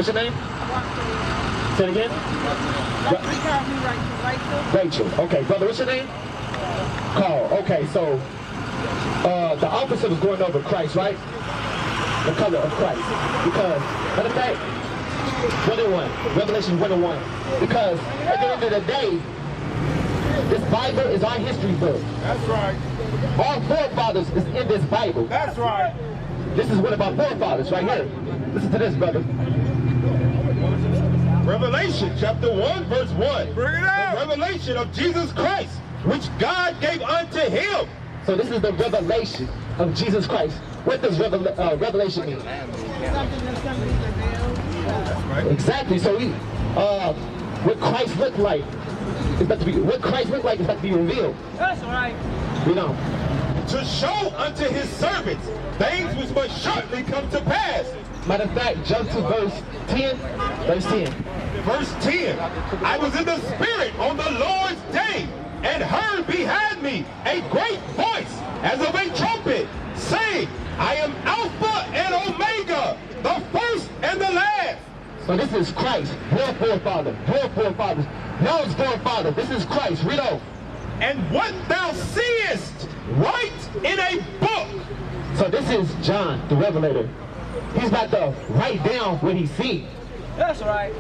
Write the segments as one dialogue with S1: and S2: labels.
S1: What's your name? Say it again? Rachel. Okay, brother, what's your name? Carl. Okay, so the officer was going over Christ, right? The color of Christ. Because, matter of fact, 1:1, Revelation 1:1. Because at the end of the day, this Bible is our history book.
S2: That's right.
S1: Our forefathers is in this Bible.
S2: That's right.
S1: This is one of our forefathers right here. Listen to this, brother.
S2: Revelation chapter 1 verse 1.
S3: Bring it out.
S2: The revelation of Jesus Christ, which God gave unto him.
S1: So this is the revelation of Jesus Christ. What does revelation mean? Exactly. So what Christ looked like is about to be revealed.
S4: That's right.
S1: You know.
S2: To show unto his servants things which must shortly come to pass.
S1: Matter of fact, jump to verse 10. Verse 10.
S2: Verse 10. I was in the Spirit on the Lord's day, and heard behind me a great voice as of a trumpet, saying, I am Alpha and Omega, the first and the last.
S1: So this is Christ, your forefather, your forefathers, yours forefather. This is Christ. Read on.
S2: And what thou seest, write in a book.
S1: So this is John, the Revelator. He's about to write down what he sees.
S4: That's right.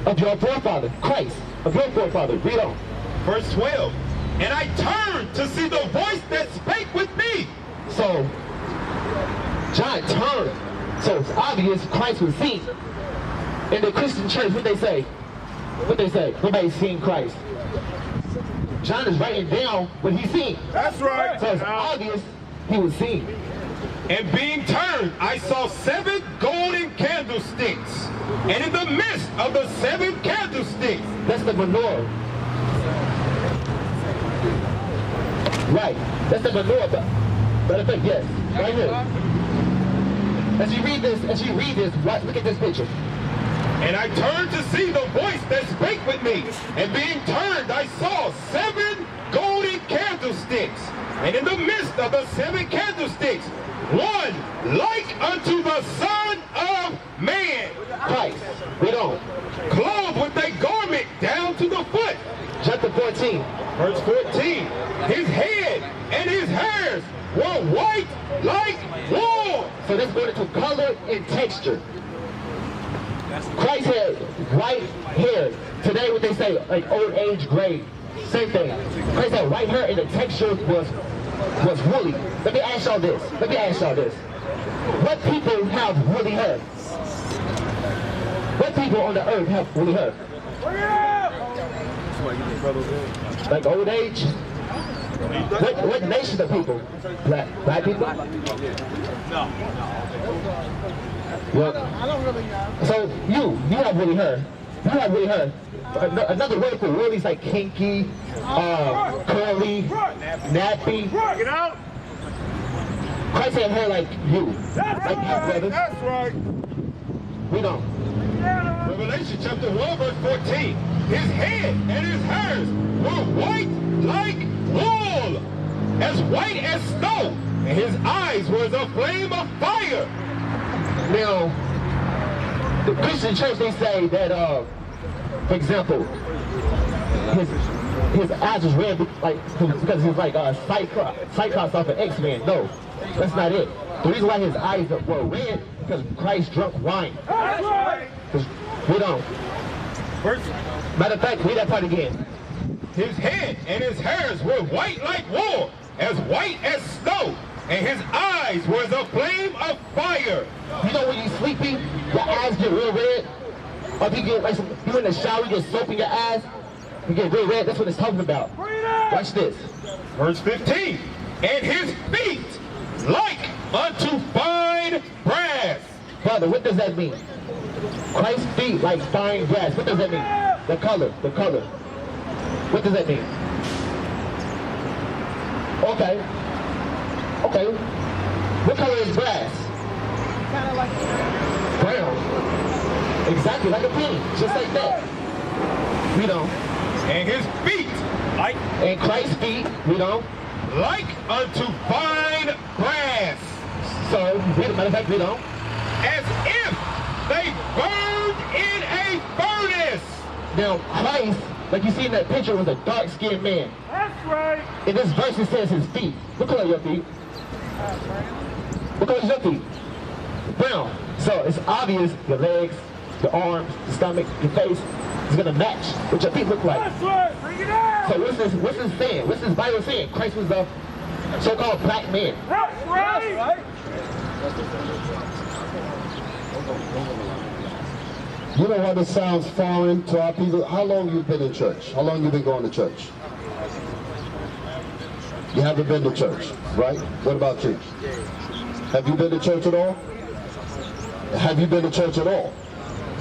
S1: Of your forefather, Christ, of your forefather. Read on.
S2: Verse 12. And I turned to see the voice that spake with me.
S1: So John turned. So it's obvious Christ was seen. In the Christian church, what they say? What they say? Nobody's seen Christ. John is writing down what he's seen.
S2: That's right.
S1: So it's obvious he was seen.
S2: And being turned, I saw 7 golden candlesticks. And in the midst of the 7 candlesticks,
S1: that's the menorah. Right. That's the menorah. Matter of fact, yes. Right here. As you read this, look at this picture.
S2: And I turned to see the voice that spake with me. And being turned, I saw 7 golden candlesticks. And in the midst of the 7 candlesticks, one like unto the Son of Man.
S1: Christ. Read on.
S2: Clothed with a garment down to the foot.
S1: Chapter 14.
S2: Verse 14. His head and his hairs were white like wool.
S1: So this going into color and texture. Christ had white hair. Today what they say, like old age gray. Same thing. Christ had white hair and the texture was woolly. Let me ask y'all this. What people have woolly hair? What people on the earth have woolly hair? Like old age? What nation of people? Black people?
S3: No.
S1: Well,
S4: I don't really know.
S1: so you have woolly hair. You have woolly hair. Another word for woolly is like kinky, curly, nappy.
S3: Get out.
S1: Christ had hair like you.
S3: That's
S1: Like you,
S3: right.
S1: brother.
S3: That's right.
S1: We don't.
S2: Revelation chapter 1 verse 14. His head and his hairs were white like wool, as white as snow, and his eyes were as a flame of fire.
S1: Now, the Christian church, they say that, for example, his eyes was red like because he's like Cyclops off of X-Men. No, that's not it. The reason why his eyes were red because Christ drunk wine.
S3: That's right.
S1: We don't. Matter of fact, read that part again.
S2: His head and his hairs were white like wool, as white as snow, and his eyes were as a flame of fire.
S1: You know when you're sleepy, your eyes get real red? Or if you get like you in the shower, you get soap in your eyes, you get real red. That's what it's talking about. Watch this.
S2: Verse 15. And his feet like unto fine brass.
S1: Brother, what does that mean? Christ's feet like fine brass. What does that mean? The color. What does that mean? Okay. What color is brass?
S4: Kind of like
S1: Brown. Exactly, like a penny. Just like that. We don't.
S2: And his feet like
S1: And Christ's feet, we don't.
S2: like unto fine brass,
S1: So, matter of fact, we don't.
S2: as if they burned
S1: Now, Christ, like you see in that picture, was a dark-skinned man.
S3: That's right.
S1: In this verse, it says his feet. What color are your feet? What color is your feet? Brown. So it's obvious your legs, your arms, the stomach, your face is going to match what your feet look like.
S3: That's right. Bring it out.
S1: So what's this saying? What's this Bible saying? Christ was the so-called black man.
S3: That's right.
S5: You know why this sounds foreign to our people? How long you been in church? How long you been going to church? You haven't been to church, right? What about you? Have you been to church at all? Have you been to church at all?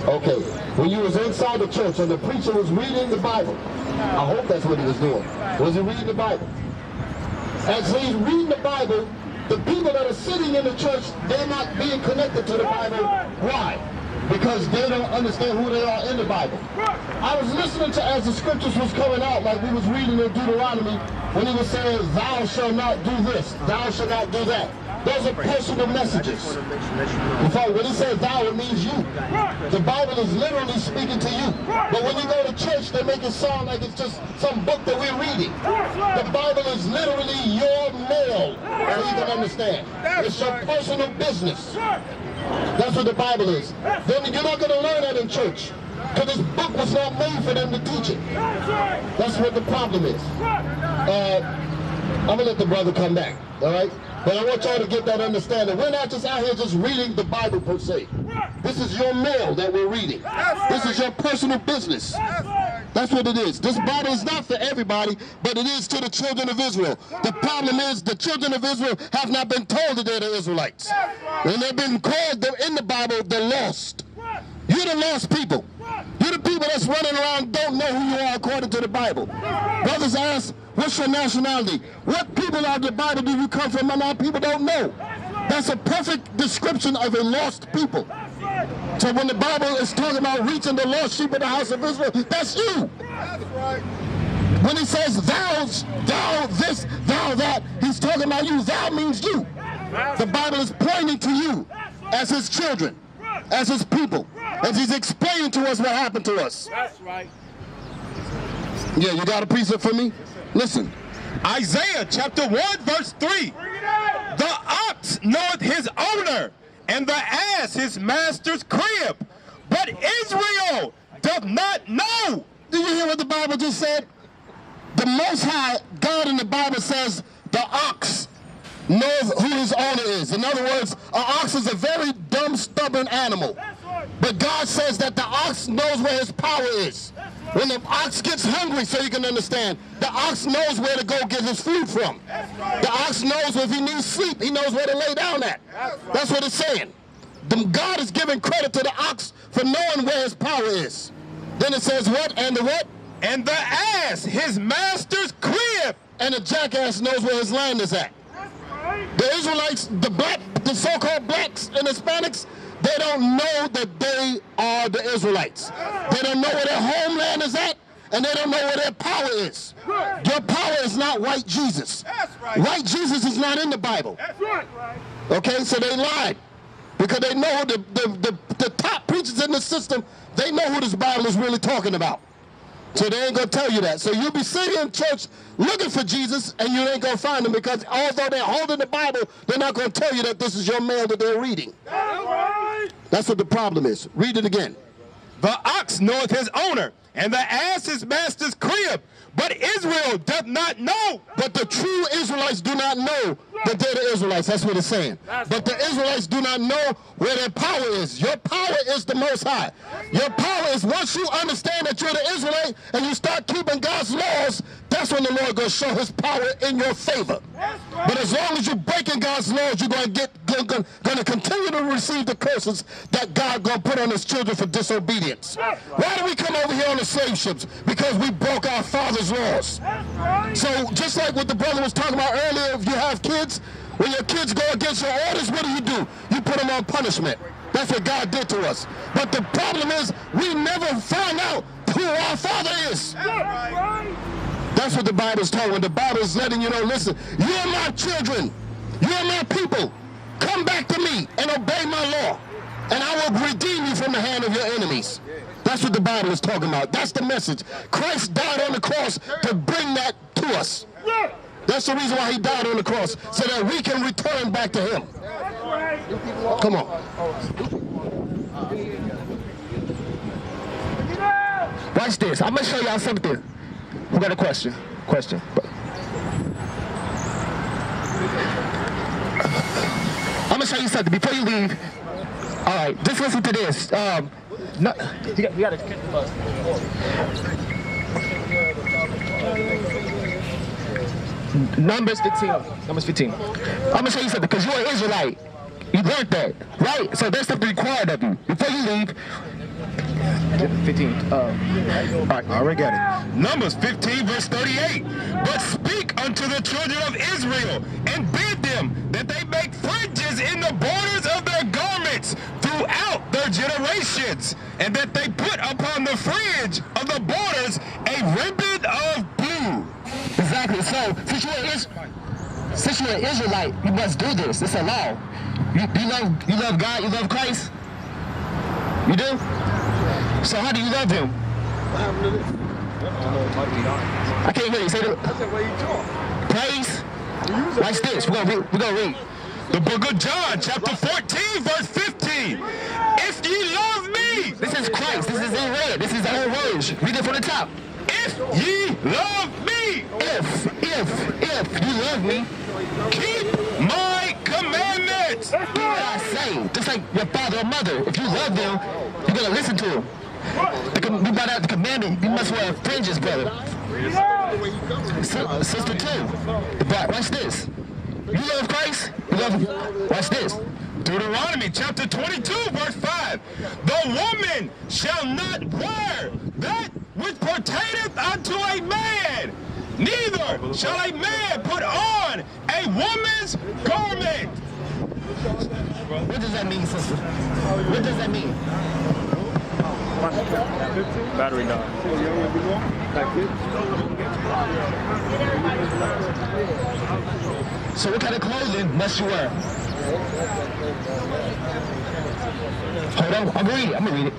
S5: Okay. When you was inside the church and the preacher was reading the Bible, I hope that's what he was doing. Was he reading the Bible? As he's reading the Bible, the people that are sitting in the church, they're not being connected to the Bible. Why? Because they don't understand who they are in the Bible. I was listening to as the scriptures was coming out, like we was reading in Deuteronomy, when he was saying, thou shalt not do this, thou shalt not do that. Those are personal messages. When he says thou, it means you. The Bible is literally speaking to you. But when you go to church, they make it sound like it's just some book that we're reading. The Bible is literally your mail, so you can understand. It's your personal business. That's what the Bible is. Then you're not going to learn that in church, because this book was not made for them to teach it. That's what the problem is. I'm going to let the brother come back, all right? But I want y'all to get that understanding. We're not just out here just reading the Bible per se. This is your mail that we're reading. This is your personal business. That's what it is. This Bible is not for everybody, but it is to the children of Israel. The problem is the children of Israel have not been told that they're the Israelites. And they've been called in the Bible the lost. You're the lost people. You're the people that's running around don't know who you are according to the Bible. Brothers ask, what's your nationality? What people out of the Bible do you come from? And our people don't know. That's a perfect description of a lost people. So when the Bible is talking about reaching the lost sheep of the house of Israel, that's you. When he says thou this, thou that, he's talking about you. Thou means you. The Bible is pointing to you as his children, as his people, as he's explaining to us what happened to us.
S3: That's right.
S5: Yeah, you got a precept for me? Listen.
S2: Isaiah chapter 1 verse 3. The ox knoweth his owner, and the ass his master's crib, but Israel doth not know.
S5: Do you hear what the Bible just said? The Most High God in the Bible says the ox knows who his owner is. In other words, an ox is a very dumb, stubborn animal. But God says that the ox knows where his power is. When the ox gets hungry, so you can understand, the ox knows where to go get his food from. The ox knows if he needs sleep, he knows where to lay down at. That's what it's saying. God is giving credit to the ox for knowing where his power is. Then it says what? And the what?
S2: And the ass his master's crib.
S5: And the jackass knows where his land is at. The Israelites, the so-called blacks and Hispanics, they don't know that they are the Israelites. They don't know where their homeland is at, and they don't know where their power is. Your power is not white Jesus. White Jesus is not in the Bible. Okay, so they lied. Because they know the top preachers in the system, they know who this Bible is really talking about. So they ain't going to tell you that. So you'll be sitting in church looking for Jesus, and you ain't going to find him, because although they're holding the Bible, they're not going to tell you that this is your mail that they're reading. That's what the problem is. Read it again.
S2: The ox knoweth his owner, and the ass his master's crib, but Israel doth not know.
S5: But the true Israelites do not know that they're the Israelites. That's what it's saying. But the Israelites do not know where their power is. Your power is the Most High. Your power is once you understand that you're the Israelite and you start keeping God's laws, that's when the Lord going to show his power in your favor. But as long as you're breaking God's laws, you're going to continue to receive the curses that God going to put on his children for disobedience. Why do we come over here on the slave ships? Because we broke our father's laws. So just like what the brother was talking about earlier, if you have kids, when your kids go against your orders, what do? You put them on punishment. That's what God did to us. But the problem is we never find out who our father is. That's what the Bible is talking about. The Bible is letting you know, listen, you're my children. You're my people. Come back to me and obey my law. and I will redeem you from the hand of your enemies. That's what the Bible is talking about. That's the message. Christ died on the cross to bring that to us. That's the reason why he died on the cross, so that we can return back to him. Come on. Watch this. I'm going to show y'all something. Who got a question? I'm going to show you something before you leave. All right, just listen to this. No, you got to catch the bus. Numbers 15. I'm going to show you something, because you're an Israelite. You learned that, right? So there's something required of you. Before you leave, 15. All right, I already got it.
S2: Numbers 15, verse 38. But speak unto the children of Israel, and bid them that they make fringes in the borders of their garments throughout their generations, and that they put upon the fringe of the borders a ribbon of blue.
S5: Exactly. So, since you're an Israelite, you must do this. It's a law. You love God, you love Christ? You do? So how do you love him? I can't hear you. Say that. Praise? Watch this. We're gonna read.
S2: The book of John, chapter 14, verse 15. If ye love me.
S5: This is Christ. This is in red. This is the old words. Read it from the top.
S2: If ye love me.
S5: If you love me,
S2: keep my commandments.
S5: do what I say. Just like your father or mother. If you love them, you're going to listen to them. You brought out the commandment. You must wear fringes, brother. Sister too. Watch this. You love Christ? You love him? Watch this.
S2: Deuteronomy chapter 22, verse 5. The woman shall not wear that which pertaineth unto a man, neither shall a man put on a woman's garment.
S5: What does that mean, sister? What does that mean?
S3: Battery died.
S5: So what kind of clothing must you wear? Hold on, I'm gonna read it.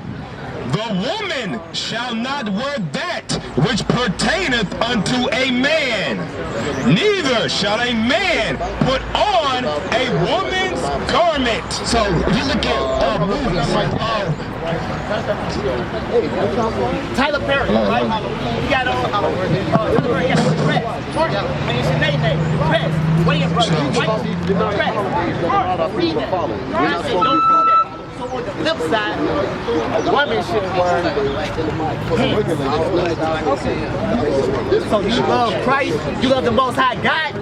S2: The woman shall not wear that which pertaineth unto a man, neither shall a man put on a woman's garment.
S5: So if you look at movies like
S4: Tyler Perry, right? He got on Tyler Perry, yes, dress. I mean, it's your name, dress. William brother, white, dress. Read that. I said, don't do that. So on the flip side, a woman should wear pants. So you love Christ, you love the Most High God,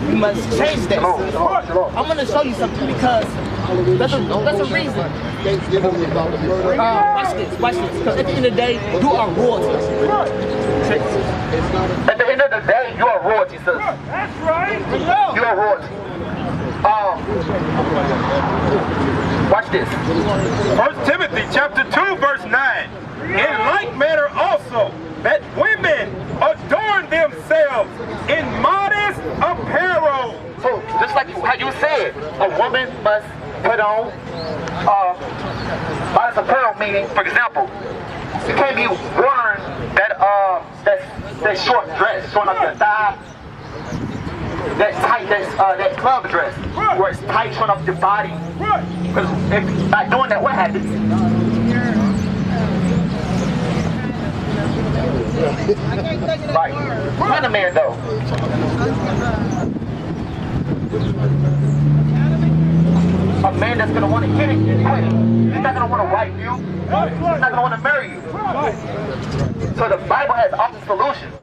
S4: you must change that. I'm going to show you something, because that's a reason. Watch this. Because at the end of the day, you are royalty. At the end of the day, you are royalty, sister.
S3: That's right.
S4: You are royalty. Watch this.
S2: 1 Timothy chapter 2, verse 9. In like manner also, that women adorn themselves in modest apparel.
S4: So, just like how you said, a woman must put on modest apparel, meaning, for example, you can't be wearing that short dress showing up your thigh, that tight, that club dress, where it's tight showing up your body. Because if by doing that, what happens? Right. Find a man though. A man that's gonna want to hit it, he's not gonna want to wife you. He's not gonna want to marry you. So the Bible has often solutions.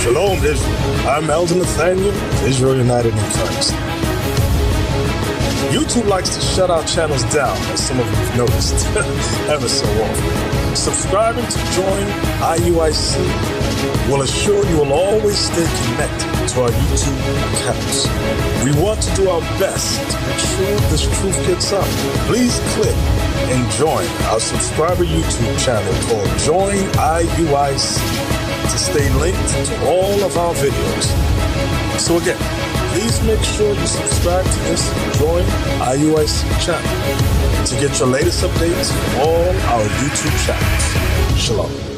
S6: Shalom, Israel. I'm Elder Nathaniel, Israel United in Christ. YouTube likes to shut our channels down, as some of you have noticed, ever so often. Subscribing to join IUIC will assure you will always stay connected to our YouTube accounts. We want to do our best to make sure this truth gets out. Please click and join our subscriber YouTube channel called Join IUIC to stay linked to all of our videos. So again, please make sure you subscribe to this Join IUIC channel to get your latest updates from all our YouTube channels. Shalom.